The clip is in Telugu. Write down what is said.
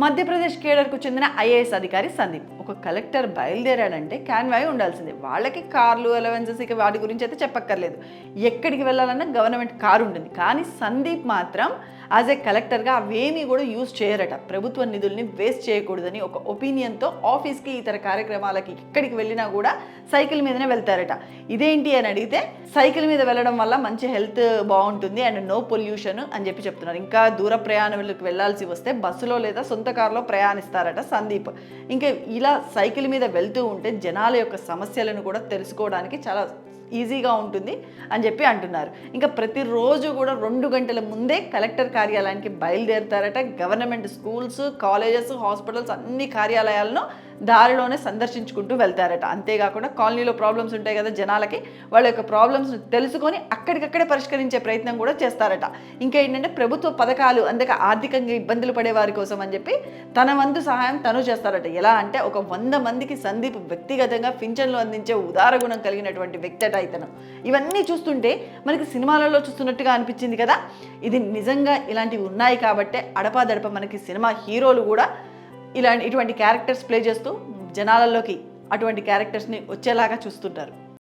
మధ్యప్రదేశ్ కేడర్కు చెందిన ఐఏఎస్ అధికారి సందీప్. ఒక కలెక్టర్ బయలుదేరాడంటే క్యాన్వాయ్ ఉండాల్సిందే. వాళ్ళకి కార్లు అలవెన్సెస్ ఇక వాటి గురించి అయితే చెప్పక్కర్లేదు. ఎక్కడికి వెళ్ళాలన్నా గవర్నమెంట్ కారు ఉంటుంది. కానీ సందీప్ మాత్రం యాజ్ ఏ కలెక్టర్గా అవేమీ కూడా యూజ్ చేయరట. ప్రభుత్వ నిధుల్ని వేస్ట్ చేయకూడదని ఒక ఒపీనియన్తో ఆఫీస్కి ఇతర కార్యక్రమాలకి ఎక్కడికి వెళ్ళినా కూడా సైకిల్ మీదనే వెళ్తారట. ఇదేంటి అని అడిగితే సైకిల్ మీద వెళ్ళడం వల్ల మంచి హెల్త్ బాగుంటుంది అండ్ నో పొల్యూషన్ అని చెప్తున్నారు. ఇంకా దూర ప్రయాణాలకు వెళ్ళాల్సి వస్తే బస్సులో లేదా సొంత కారులో ప్రయాణిస్తారట సందీప్. ఇంకా ఇలా సైకిల్ మీద వెళ్తూ ఉంటే జనాల యొక్క సమస్యలను కూడా తెలుసుకోవడానికి చాలా ఈజీగా ఉంటుంది అని చెప్పి అంటున్నారు. ఇంకా ప్రతిరోజు కూడా 2 గంటల ముందే కలెక్టర్ కార్యాలయానికి బయలుదేరుతారట. గవర్నమెంట్ స్కూల్స్, కాలేజెస్, హాస్పిటల్స్ అన్ని కార్యాలయాలను దారిలోనే సందర్శించుకుంటూ వెళ్తారట. అంతేకాకుండా కాలనీలో ప్రాబ్లమ్స్ ఉంటాయి కదా జనాలకి, వాళ్ళ యొక్క ప్రాబ్లమ్స్ తెలుసుకొని అక్కడికక్కడే పరిష్కరించే ప్రయత్నం కూడా చేస్తారట. ఇంకా ఏంటంటే ప్రభుత్వ పథకాలు అందుకే ఆర్థికంగా ఇబ్బందులు పడే వారి కోసం అని చెప్పి తన వంతు సహాయం తను చేస్తారట. ఎలా అంటే ఒక 100 మందికి సందీప్ వ్యక్తిగతంగా పింఛన్లు అందించే ఉదార గుణం కలిగినటువంటి వ్యక్తి అట ఇతను. ఇవన్నీ చూస్తుంటే మనకి సినిమాలలో చూస్తున్నట్టుగా అనిపించింది కదా. ఇది నిజంగా ఇలాంటివి ఉన్నాయి కాబట్టే అడపాదడప మనకి సినిమా హీరోలు కూడా ఇటువంటి క్యారెక్టర్స్ ప్లే చేస్తూ జనాలలోకి అటువంటి క్యారెక్టర్స్ని వచ్చేలాగా చూస్తుంటారు.